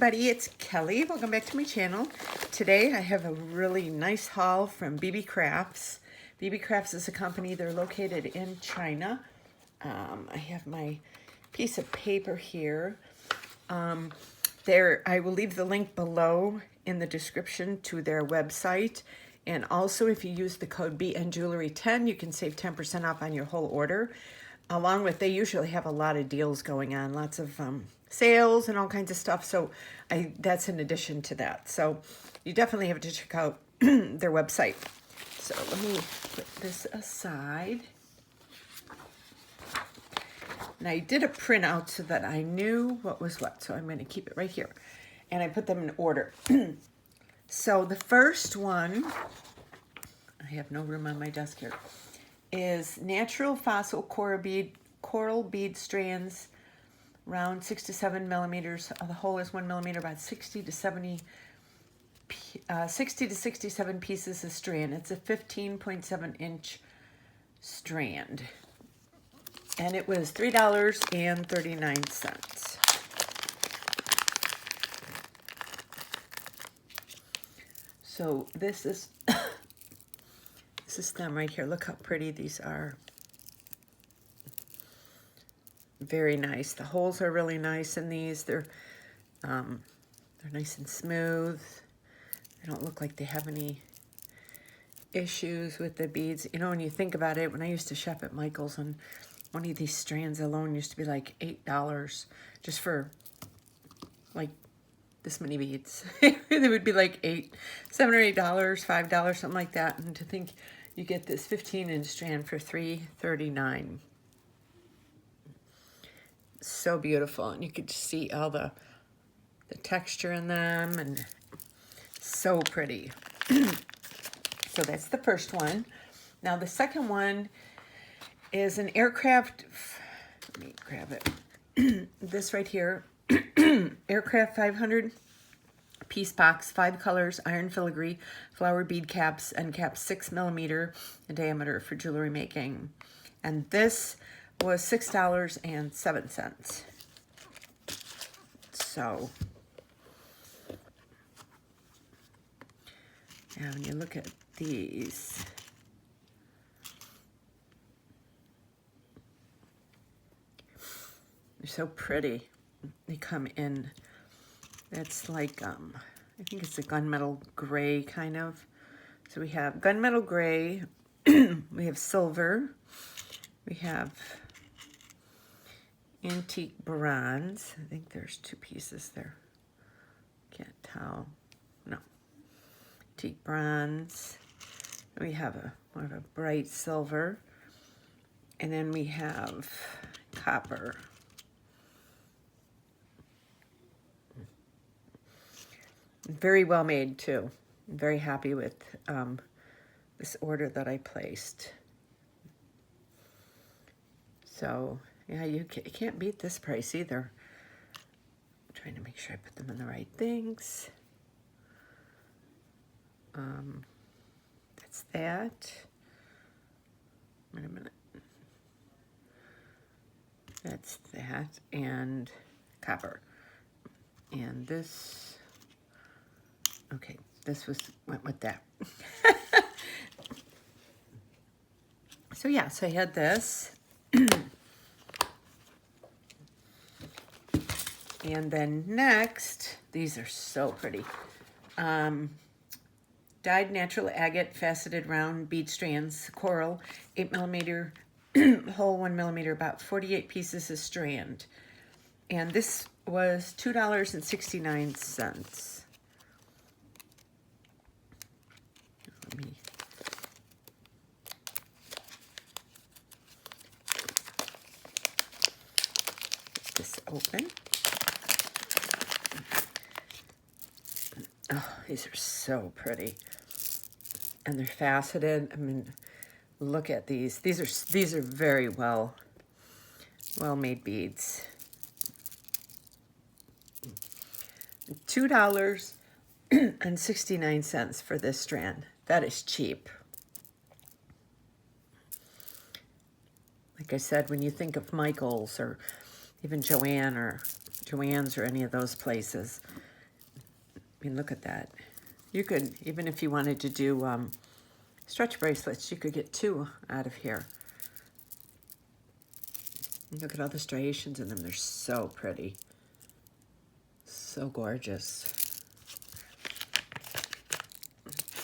everybody, it's Kelly. Welcome back to my channel. Today I have a really nice haul from BeeBeeCrafts. BeeBeeCrafts is a company, they're located in China. I have my piece of paper here. I will leave the link below in the description to their website. And also if you use the code BNJewelry10, you can save 10% off on your whole order. Along with, they usually have a lot of deals going on, lots of sales and all kinds of stuff. So that's in addition to that. So you definitely have to check out their website. So let me put this aside. And I did a printout so that I knew what was what. So I'm going to keep it right here. And I put them in order. So the first one, I have no room on my desk here, is natural fossil coral bead strands, round 6 to 7 millimeters. The hole is 1 millimeter, about 60 to 67 pieces a strand. It's a 15.7 inch strand. And it was $3.39. So this is this is them right here. Look how pretty these are. Very nice. The holes are really nice in these. They're nice and smooth. They don't look like they have any issues with the beads. You know, when you think about it, when I used to shop at Michael's, and one of these strands alone used to be like $8 just for like this many beads. They would be like $7 or $8, $5, something like that. And to think you get this 15-inch strand for $3.39. So beautiful. And you could see all the texture in them, and so pretty. So that's the first one. Now the second one is an aircraft, let me grab it. This right here, aircraft 500 piece box, 5 colors, iron filigree, flower bead caps, and caps 6 millimeter in diameter for jewelry making. And this was $6.07. So, now when you look at these, they're so pretty. They come in, it's like, I think it's a gunmetal gray kind of. So we have gunmetal gray, we have silver, we have antique bronze. I think there's 2 pieces there. Can't tell. No. Antique bronze. We have more of a bright silver. And then we have copper. Very well made too. I'm very happy with this order that I placed. So yeah, you can't beat this price either. I'm trying to make sure I put them in the right things. That's that. Wait a minute. That's that, and copper. And this, okay, this went with that. So yeah, so I had this. And then next, these are so pretty. Dyed natural agate faceted round bead strands, coral, 8 millimeter, whole 1 millimeter, about 48 pieces a strand. And this was $2.69. Let me get this open. Oh, these are so pretty. And they're faceted. I mean, look at these. These are very well made beads. $2.69 for this strand. That is cheap. Like I said, when you think of Michael's or even Joann's or any of those places, I mean, look at that. You could, even if you wanted to do stretch bracelets, you could get 2 out of here. Look at all the striations in them. They're so pretty. So gorgeous.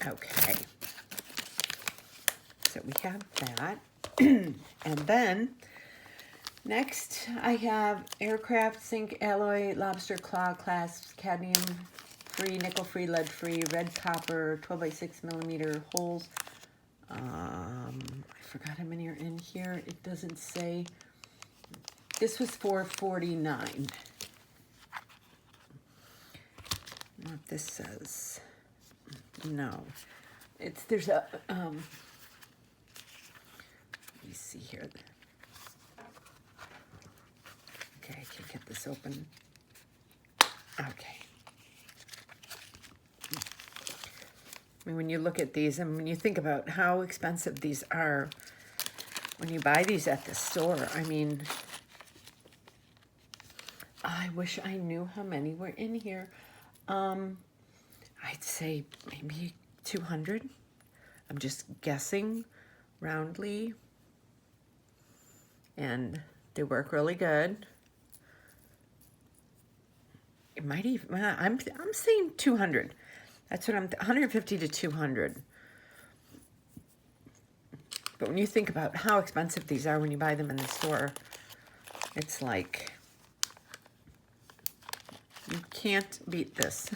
Okay. So we have that. And then next I have aircraft zinc alloy lobster claw clasps, cadmium free, nickel free, lead free, red copper, 12 by 6 millimeter holes. I forgot how many are in here. It doesn't say. This was $4.49. What this says. No. There's a let me see here. Okay, I can't get this open. Okay. I mean, when you look at these and when you think about how expensive these are, when you buy these at the store, I mean, I wish I knew how many were in here. I'd say maybe 200. I'm just guessing roundly. And they work really good. It might even, I'm saying 200. That's what 150 to 200. But when you think about how expensive these are when you buy them in the store, it's like, you can't beat this.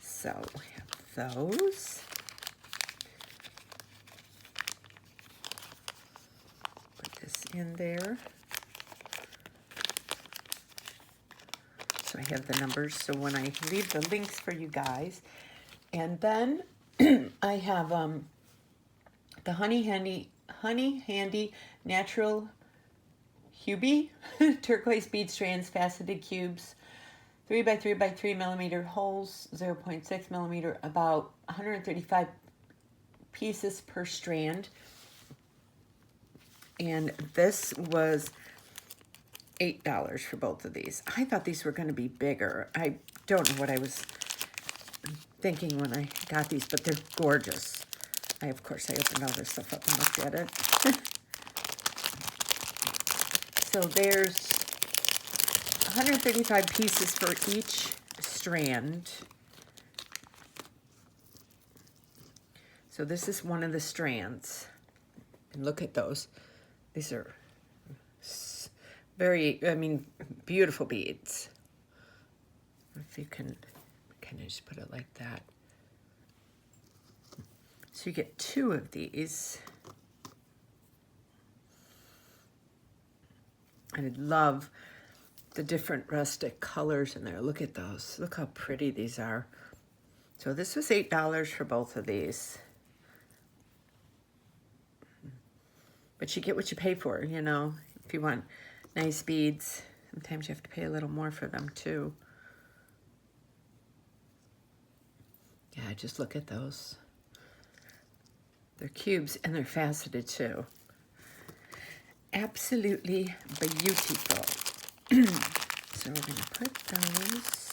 So we have those. Put this in there. So I have the numbers, so when I leave the links for you guys. And then I have the Honey Handy Natural Hubie turquoise bead strands, faceted cubes, 3 by 3 by 3 millimeter holes, 0.6 millimeter, about 135 pieces per strand. And this was $8 for both of these. I thought these were going to be bigger. I don't know what I was thinking when I got these, but they're gorgeous. Of course, I opened all this stuff up and looked at it. So there's 135 pieces for each strand. So this is one of the strands. And look at those. These are very, beautiful beads. If you can kind of just put it like that. So you get 2 of these. I love the different rustic colors in there. Look at those. Look how pretty these are. So this was $8 for both of these. But you get what you pay for, you know. If you want nice beads, sometimes you have to pay a little more for them too. Yeah, just look at those. They're cubes and they're faceted too. Absolutely beautiful. So we're going to put those,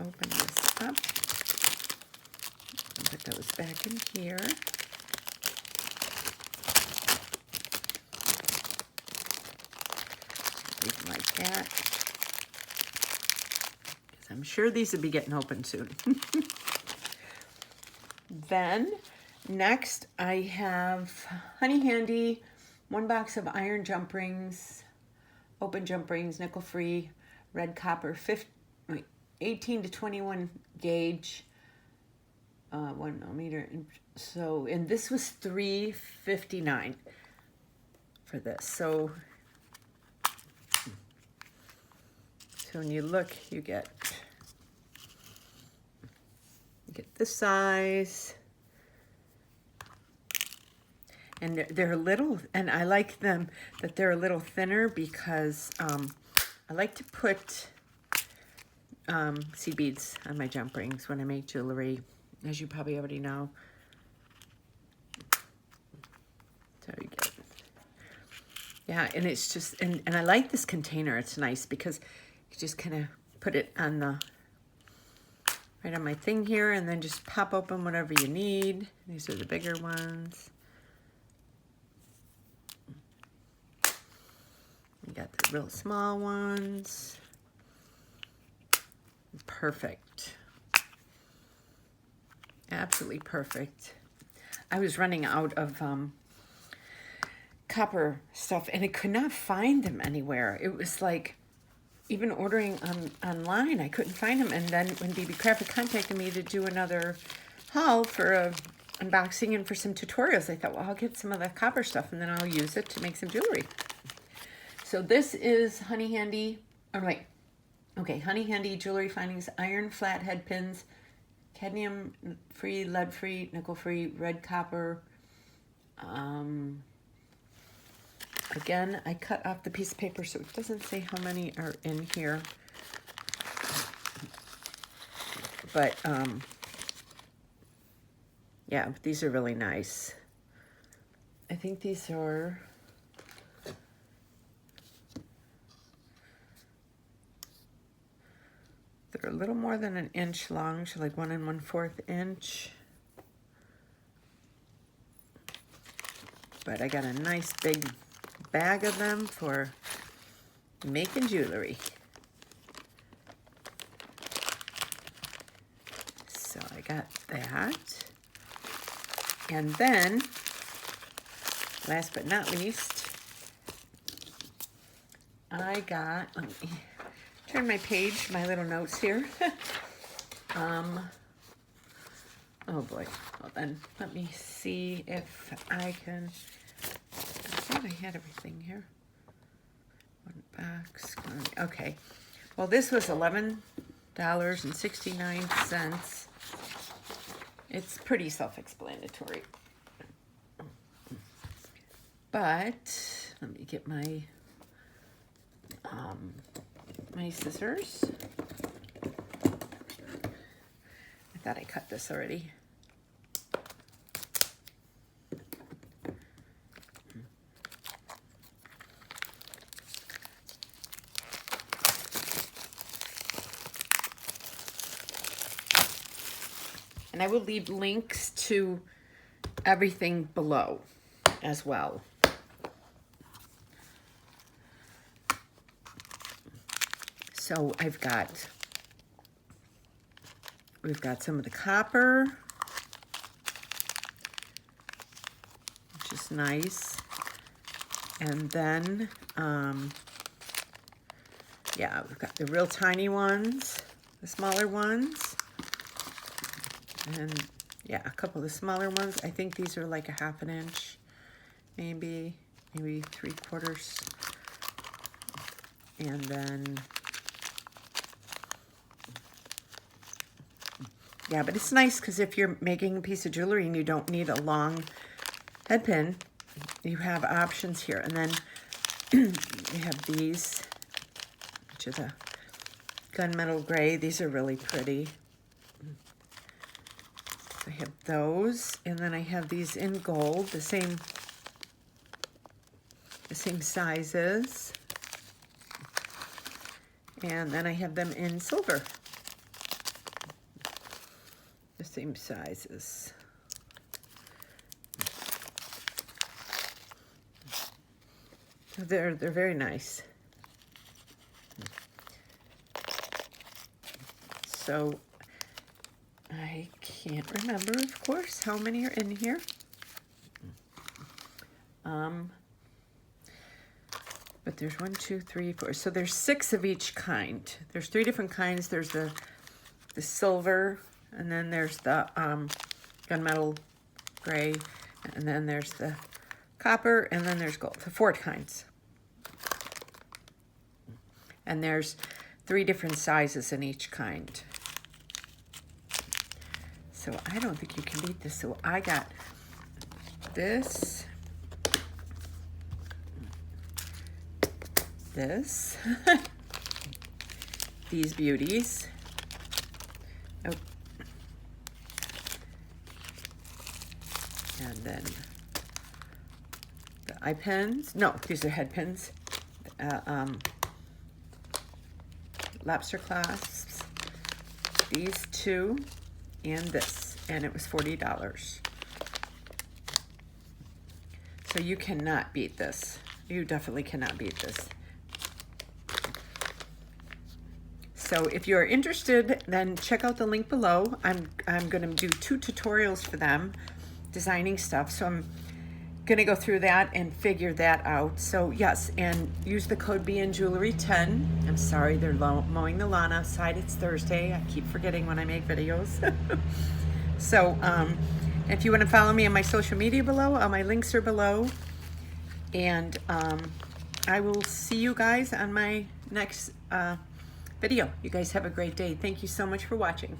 open this up, and put those back in here. Leave them like that. Because I'm sure these will be getting open soon. Then, next I have Honey Handy, 1 box of iron jump rings, open jump rings, nickel free, red copper, 18 to 21 gauge, 1 millimeter. So, and this was $3.59 for this. So when you look, you get this size. And they're a little, and I like them that they're a little thinner because I like to put seed beads on my jump rings when I make jewelry, as you probably already know. So you get, yeah, and it's just, and I like this container. It's nice because You just kind of put it on the, right on my thing here, and then just pop open whatever you need. These are the bigger ones. We got the real small ones. Perfect. Absolutely perfect. I was running out of copper stuff, and I could not find them anywhere. It was like, even ordering online, I couldn't find them. And then when BeeBeeCrafts contacted me to do another haul for a unboxing and for some tutorials, I thought, well, I'll get some of the copper stuff and then I'll use it to make some jewelry. So this is Honey Handy, or wait, okay, Honey Handy Jewelry Findings Iron Flathead Pins, cadmium-free, lead-free, nickel-free, red copper. Again, I cut off the piece of paper so it doesn't say how many are in here. But, yeah, these are really nice. I think these are... They're a little more than an inch long, so like 1 1/4 inch. But I got a nice big bag of them for making jewelry. So I got that. And then, last but not least, I got, let me turn my page, my little notes here. Oh boy, well then, let me see if I can, I thought I had everything here. One box, okay. Well, this was $11.69. It's pretty self-explanatory. But, let me get my, my scissors. I thought I cut this already. And I will leave links to everything below as well. So we've got some of the copper, which is nice. And then, yeah, we've got the real tiny ones, the smaller ones. And yeah, a couple of the smaller ones. I think these are like a 1/2 inch, maybe 3/4. And then, yeah, but it's nice because if you're making a piece of jewelry and you don't need a long head pin, you have options here. And then you have these, which is a gunmetal gray. These are really pretty. I have those, and then I have these in gold, the same sizes. And then I have them in silver, the same sizes. They're very nice. So I can't remember, of course, how many are in here. But there's 1, 2, 3, 4. So there's 6 of each kind. There's 3 different kinds. There's the silver, and then there's the gunmetal gray, and then there's the copper, and then there's gold. The 4 kinds. And there's 3 different sizes in each kind. So I don't think you can beat this. So I got this, these beauties. Oh. And then the eye pens. No, these are head pins. lobster clasps, these two, and this, and it was $40. So you cannot beat this. You definitely cannot beat this. So if you're interested, then check out the link below. I'm gonna do 2 tutorials for them, designing stuff. So I'm gonna go through that and figure that out. So yes, and use the code BNJewelry10. I'm sorry, they're mowing the lawn outside. It's Thursday. I keep forgetting when I make videos. So if you want to follow me on my social media below, all my links are below. And I will see you guys on my next video. You guys have a great day. Thank you so much for watching.